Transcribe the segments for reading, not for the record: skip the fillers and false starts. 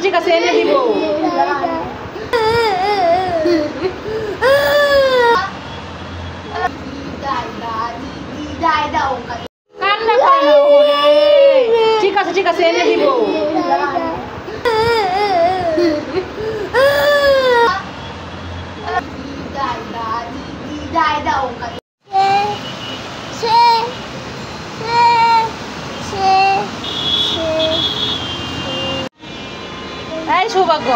ঠিক আছে এনে দিব। কান্না করে না, ঠিক আছে ঠিক আছে এনে দিব। এই সৌভাগ্য,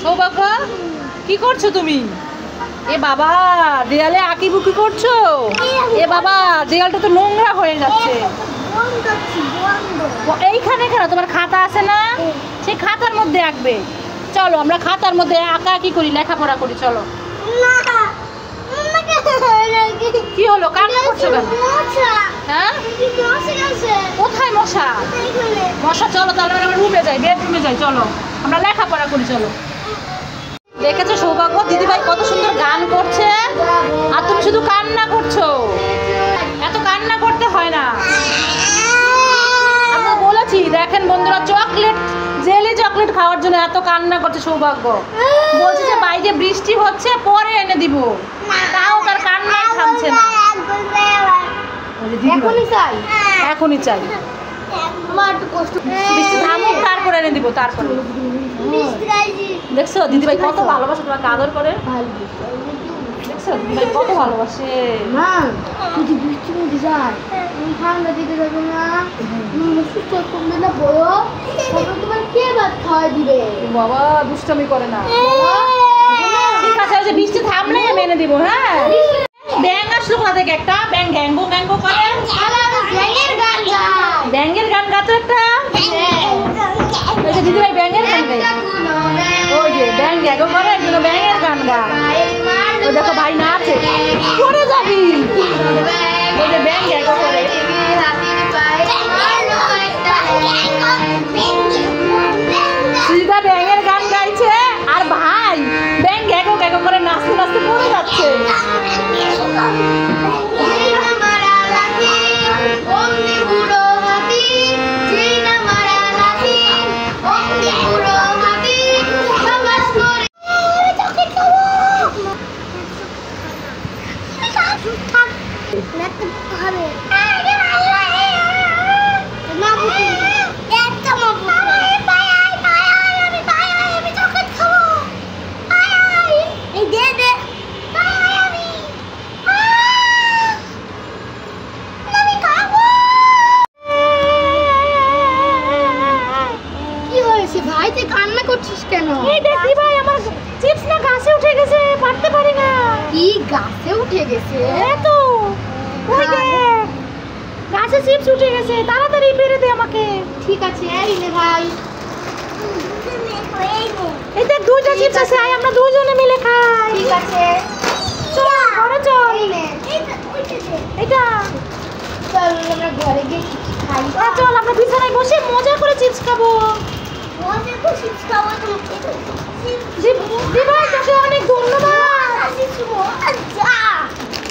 সৌভাগ্য কি করছো তুমি? এ বাবা দেয়ালে আঁকিবুকি করছো? এ বাবা দেয়ালটা তো নোংরা হয়ে যাচ্ছে। এইখানে কেন? তোমার খাতা আছে না, সেই খাতার মধ্যে আঁকবে। চলো আমরা খাতার মধ্যে আঁকা আঁকি করি, লেখাপড়া করি। চলো। কি হলো, কান্না করছো কেন? হ্যাঁ কোথায় মশা? মশা চলো তাহলে আমরা রুমে যাই, বেডরুমে যাই। চলো আমরা লেখাপড়া করি। চলো। দেখেছো সৌভাগ্য দিদিভাই কত সুন্দর গান করছে, আর তুমি শুধু কান্না করছো। এত কান্না করতে হয় না। আমি বলেছি দেখেন বন্ধুরা, চকলেট জেলি চকলেট খাওয়ার জন্য এত কান্না করছে সৌভাগ্য। বলছি যে বাইরে বৃষ্টি হচ্ছে, পরে এনে দিব, তাও তার কান্নাই থামছে না। এখনই চাই, এখনই চাই। বৃষ্টি থামুক তারপরে এনে দিব। তারপরে দেখছো দিদিভাই কত ভালোবাসে, তোমাকে আদর করে। দেখছো দিদিভাই কত ভালোবাসে। যদি বৃষ্টির মধ্যে যায় ঠান্ডা দিতে যাবে না, সুস্থ কমবে না, বড় তোমার কে ভাত খাওয়া দিবে? বাবা দুষ্টামি করে না। ঠিক আছে ওই যে বৃষ্টি থামলেই আমি এনে দিব। হ্যাঁ ব্যাং আসলো কোথা থেকে? একটা ব্যাং গ্যাঙ্গো গ্যাঙ্গো করে ব্যাঙের গান গাতো একটা। ওই যে দিদিভাই ব্যাঙের গান গাই, ওই যে ব্যাং গ্যাঙ্গো করে একজন ব্যাঙের গান গায়। ওই দেখো ভাই না আছে, পড়ে যাবি। ওই যে ব্যাং গ্যাঙ্গো করে। সুজিতা ব্যাঙের গান গাইছে আর ভাই ব্যাং গ্যাঙ্গো গ্যাঙ্গো করে নাচতে নাচতে পড়ে যাচ্ছে। কান্না করছিস কেন? এই দেখি ভাই আমার চিপস না গাছে উঠে গেছে, পারতে পারি না। কি গাছে উঠে গেছে? এত ওই দেখ গাছে চিপস উঠে গেছে, তাড়াতাড়ি পেরে দে আমাকে। ঠিক আছে এই নে ভাই। এই দেখ দুইটা চিপস আছে, আয় আমরা দুজনে মিলে খাই। ঠিক আছে চল ঘরে চল। এই নে এটা চল আমরা ঘরে গিয়ে খাই। চল আমরা বিছানায় বসে মজা করে চিপস খাবো। মজা করে চিপস খাবো তো। দিভাই তোকে অনেক ধন্যবাদ। আচ্ছা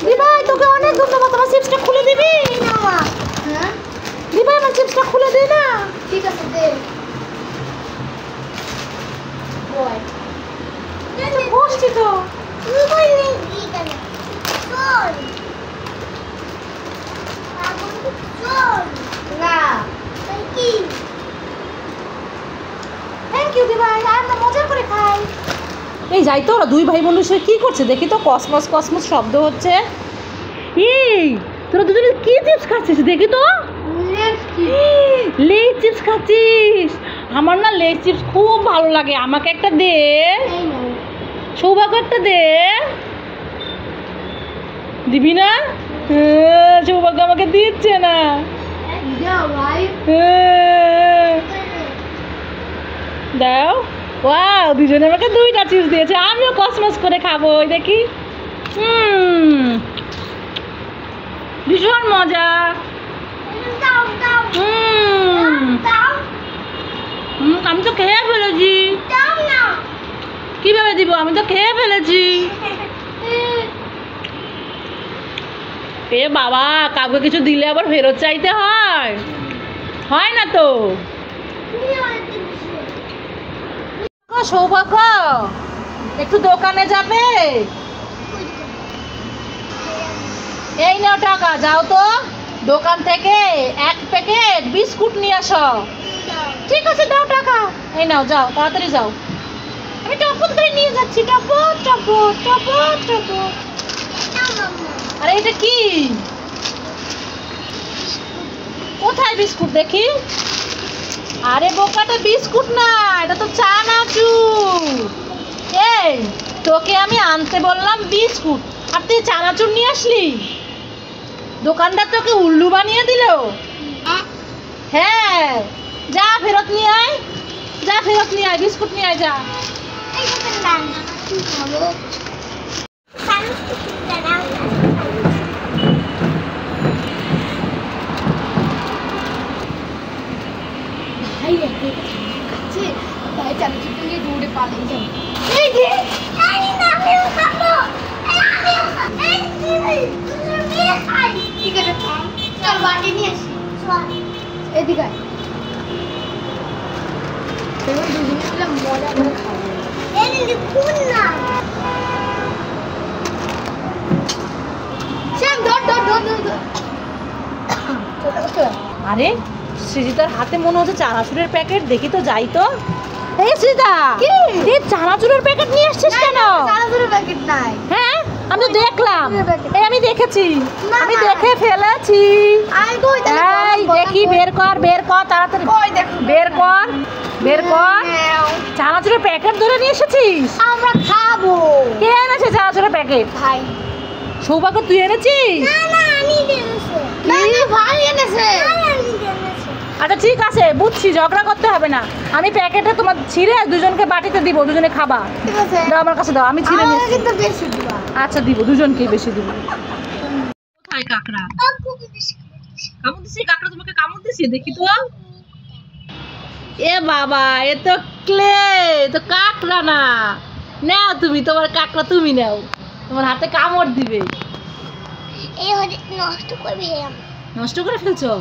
দিভাই তোকে অনেক ধন্যবাদ। আমার চিপসটা খুলে দিবি? হ্যাঁ দিভাই আমার চিপসটা খুলে দে না। ঠিক আছে দে। বসছি তো। না কি থ্যাংক ইউ দিভাই, আমরা মজা করে খাই। এই যাই তো, ওরা দুই ভাই বোনের সাথে কি করছে দেখি তো। কসমস কসমস শব্দ হচ্ছে। এই তোরা দুজনে কি চিপস খাচ্ছিস দেখি তো। লেজ চিপস খাচ্ছিস? আমার না লেজ চিপস খুব ভালো লাগে, আমাকে একটা দে। সৌভাগ্য একটা দে। দিবি না? সৌভাগ্য আমাকে দিচ্ছে না। দাও। ওয়াও দুজনে আমাকে দুইটা চিপস দিয়েছে, আমিও কসমস করে খাবো। ওই দেখি ভীষণ মজা। আমি তো খেয়ে ফেলেছি। কিভাবে দিব? আমি তো খেয়ে ফেলেছি। এ বাবা কাউকে কিছু দিলে আবার ফেরত চাইতে হয়, হয় না তো। সৌভাগ্য, একটু দোকানে যাবে? এই নাও টাকা, যাও তো দোকান থেকে 1 প্যাকেট বিস্কুট নিয়ে আসো। ঠিক আছে, দাও টাকা। এই নাও, যাও তাড়াতাড়ি যাও। আমি টপট করে নিয়ে যাচ্ছি, টপট টপট টপট টপট। আরে এটা কি? কোথায় বিস্কুট দেখি? আরে বোকাটা বিস্কুট না, এটা তো চানাচুর। এই তোকে আমি আনতে বললাম বিস্কুট, আর তুই চানাচুর নিয়ে আসলি? দোকানদার তোকে উল্লু বানিয়ে দিল? হ্যাঁ, যা ফেরত নিয়ে আয়, যা ফেরত নিয়ে আয়, বিস্কুট নিয়ে আয়, যা। দৌড়ে পালিয়ে যাবো। এই যে খাবো। ঠিক আছে, চল বাটি নিয়ে আসি। এদিকে দুজনে মিলে মজা করে খাবো। আরে সৃজিতার হাতে মনে হচ্ছে চানাচুরের প্যাকেট, দেখি তো, যাই তো। এই সৃজিতা, তুই চানাচুরের প্যাকেট নিয়ে আসছিস কেন? চানাচুরের প্যাকেট নাই। হ্যাঁ, আমি তো দেখলাম, এই আমি দেখেছি, আমি দেখে ফেলেছি। এই দেখি, বের কর, বের কর তাড়াতাড়ি, বের কর, বের কর। চানাচুরের প্যাকেট ধরে নিয়ে এসেছিস? আমরা খাবো। কে এনেছে চানাচুরের প্যাকেট? ভাই। সৌভাগ্য, তুই এনেছিস? না, আমি এনেছি। না, ভাই এনেছে। আচ্ছা ঠিক আছে, বুঝছি, ঝগড়া করতে হবে না। আমি প্যাকেটে তোমার ছিঁড়ে দুজনকে বাটিতে দিব, দুজনে খাবা। ঠিক আছে, দাও আমার কাছে, দাও, আমি ছিঁড়ে নিচ্ছি। কিন্তু বেশি দিবা। আচ্ছা দিব, দুজনকেই বেশি দিব। কোথায় কাকড়া? কামড় দিছি কাকড়া, তোমাকে কামড় দিছি, দেখি তো। এ বাবা, এ তো ক্লে, তো কাকড়া না। নাও তুমি, তোমার কাকড়া তুমি নাও, তোমার হাতে কামড় দিবে। এই হচ্ছে নষ্ট করবে। নষ্ট করে ফেলছো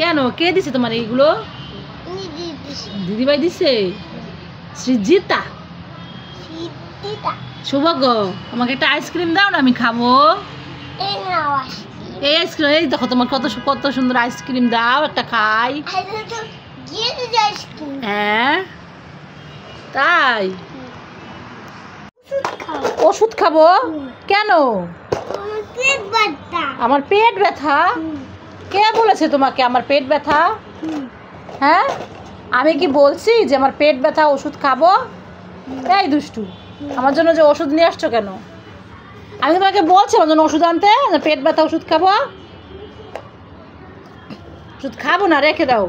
কেন? কে দিছে তোমার এইগুলো? দিদিভাই দিছে? সৃজিতা? সৌভাগ্য, আমাকে একটা আইসক্রিম দাও না, আমি খাবো। এই আইসক্রিম, এই দেখো তোমার কত কত সুন্দর আইসক্রিম, দাও একটা খাই। হ্যাঁ তাই? ওষুধ খাবো কেন? আমার পেট ব্যথা? কে বলেছে তোমাকে আমার পেট ব্যথা? হ্যাঁ, আমি কি বলছি যে আমার পেট ব্যথা ওষুধ খাবো? এই দুষ্টু, আমার জন্য যে ওষুধ নিয়ে আসছো কেন? আমি তোমাকে বলছি আমার জন্য ওষুধ আনতে, পেট ব্যথা ওষুধ খাবো? ওষুধ খাবো না, রেখে দাও।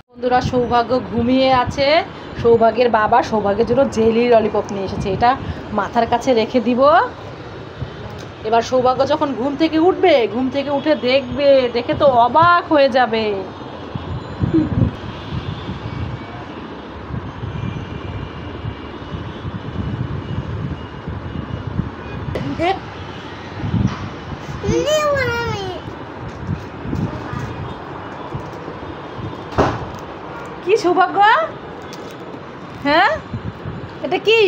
বন্ধুরা, সৌভাগ্য ঘুমিয়ে আছে। সৌভাগ্যের বাবা সৌভাগ্যের জন্য জেলি ললিপপ নিয়ে এসেছে, এটা মাথার কাছে রেখে দিব। এবার সৌভাগ্য যখন ঘুম থেকে উঠবে, ঘুম থেকে উঠে দেখবে, দেখে তো অবাক হয়ে যাবে। কি সৌভাগ্য? হ্যাঁ, এটা কি?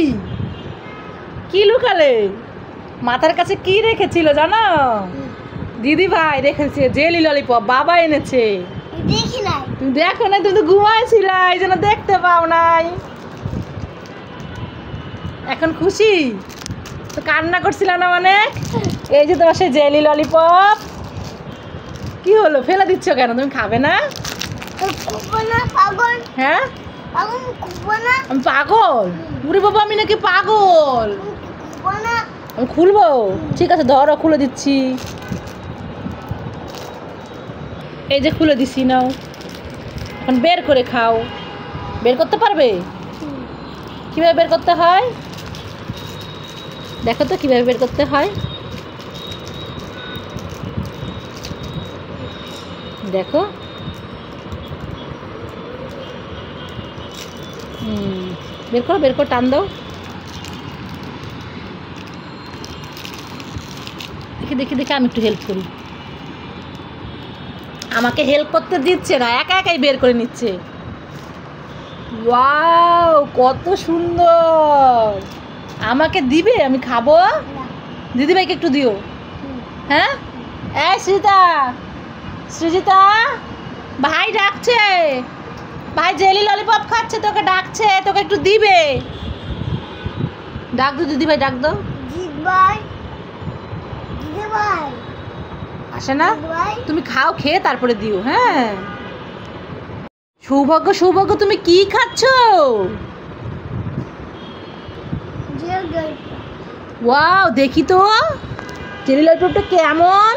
কি লুকালে? মাথার কাছে কি রেখেছিল জানো? দিদি ভাই রেখেছে জেলি ললিপপ, বাবা এনেছে। তুমি দেখো না, তুমি তো ঘুমাইছিলে, এই জন্য দেখতে পাও নাই। এখন খুশি তো? কান্না করছিল না অনেক? এই যে তোমার সেই জেলি ললিপপ। কি হলো, ফেলে দিচ্ছ কেন? তুমি খাবে না? হ্যাঁ, আমি পাগল? বুড়ি বাবা, আমি নাকি পাগল? আমি খুলবো? ঠিক আছে, ধরো, খুলে দিচ্ছি। এই যে খুলে দিছি, নাও, এখন বের করে খাও। বের করতে পারবে? কিভাবে বের করতে হয় দেখো তো, কিভাবে বের করতে হয় দেখো। বের করো, বের করো, টান দাও। দেখি দেখি দেখি, আমি একটু হেল্প করি। আমাকে হেল্প করতে দিচ্ছে না, একা একাই বের করে নিচ্ছে। ওয়াও, কত সুন্দর। আমাকে দিবে, আমি খাবো। দিদিভাইকে একটু দিও। হ্যাঁ, এই সৃজিতা, সৃজিতা, ভাই ডাকছে, ভাই জেলি ললিপপ খাচ্ছে, তোকে ডাকছে, তোকে একটু দিবে। ডাক দো দিদিভাই, ডাক দাও। আসে না, তুমি খাও, খেয়ে তারপরে দিও। হ্যাঁ, সৌভাগ্য, সৌভাগ্য, তুমি কি খাচ্ছ? ওয়াও, দেখি তো জেলি ললিপপটা কেমন।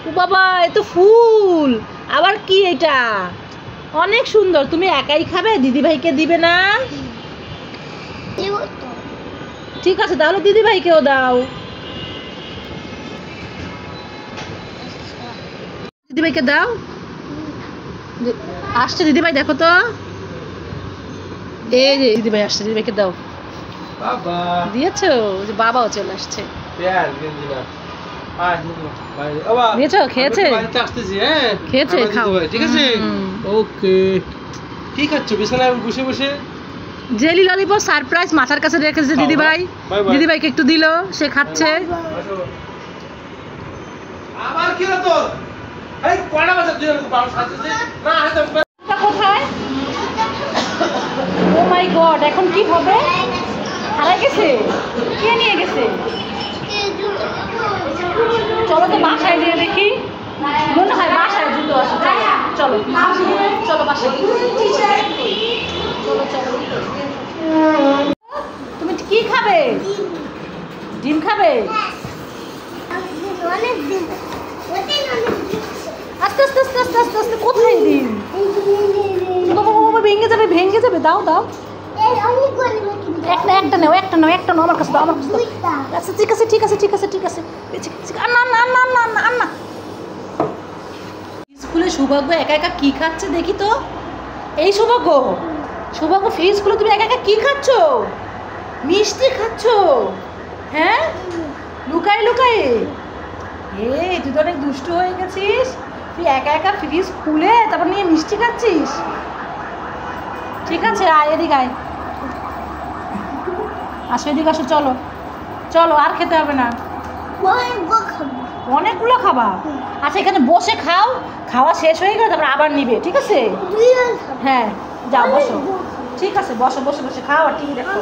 ও বাবা, এ তো ফুল। আবার কি এটা? অনেক সুন্দর। তুমি একাই খাবে, দিদিভাইকে দিবে না? ঠিক আছে, তাহলে দিদিভাইকেও দাও। দিদিভাইকে দাও। আসছে দিদিভাই, দেখো তো। এই যে দিদিভাই আসছে, দিদিভাইকে দাও। বাবা দিয়েছো? যে বাবাও চলে আসছে। প্যার গেঞ্জি না আয় ভাই বাবা দিয়েছো? খেয়েছে? বাড়িতে আসতেছি। হ্যাঁ, খেয়েছে? খাও। ঠিক আছে। ওকে, কি খাচ্ছ বিছানায় বসে বসে? জেলি ললিপপ সারপ্রাইজ মাথার কাছে রেখেছে দিদিভাই। দিদিভাইকে একটু দিল, সে খাচ্ছে। আবার কি হলো তোর? এই কয়টা বাজে তুই বারো সাজতেছিস না? এটা কোথায়? ও মাই গড, এখন কি হবে? হারাই গেছে? কে নিয়ে গেছে? চলো তো বাসায় গিয়ে দেখি। মনে হয় বাসায় জুতো আছে। চলো চলো চলো বাসায়। চলো চলো। তুমি কি খাবে? ডিম খাবে? আস্তে আস্তে আস্তে আস্তে আস্তে আস্তে। কোথায় ডিম? বাবা বাবা, ভেঙে যাবে, ভেঙে যাবে। দাও দাও। একটা নাও, একটা নাও, একটা নাও। আমার কাছে দাও, আমার কাছে দাও। আচ্ছা, ঠিক আছে ঠিক আছে ঠিক আছে ঠিক আছে। না না না না না না। স্কুলে সৌভাগ্য একা একা কি খাচ্ছে দেখি তো। এই সৌভাগ্য, সৌভাগ্য, ফ্রিজ খুলে তুমি একা একা কি খাচ্ছ? মিষ্টি খাচ্ছ? হ্যাঁ, লুকাই লুকাই। এই তুই তো অনেক দুষ্ট হয়ে গেছিস। তুই একা একা ফ্রিজ খুলে তারপর নিয়ে মিষ্টি খাচ্ছিস। ঠিক আছে, আয় এদিকে আয়। আসো এদিকে আসো। চলো চলো, আর খেতে হবে না। অনেকগুলো খাবা? আচ্ছা, এখানে বসে খাও। খাওয়া শেষ হয়ে গেলে তারপর আবার নিবে, ঠিক আছে? হ্যাঁ, যাও বসো। ঠিক আছে, বসো, বসে বসে খাও আর টিভি দেখো।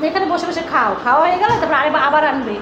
এখানে বসে বসে খাও। খাওয়া হয়ে গেলে তারপর আবার আনবে।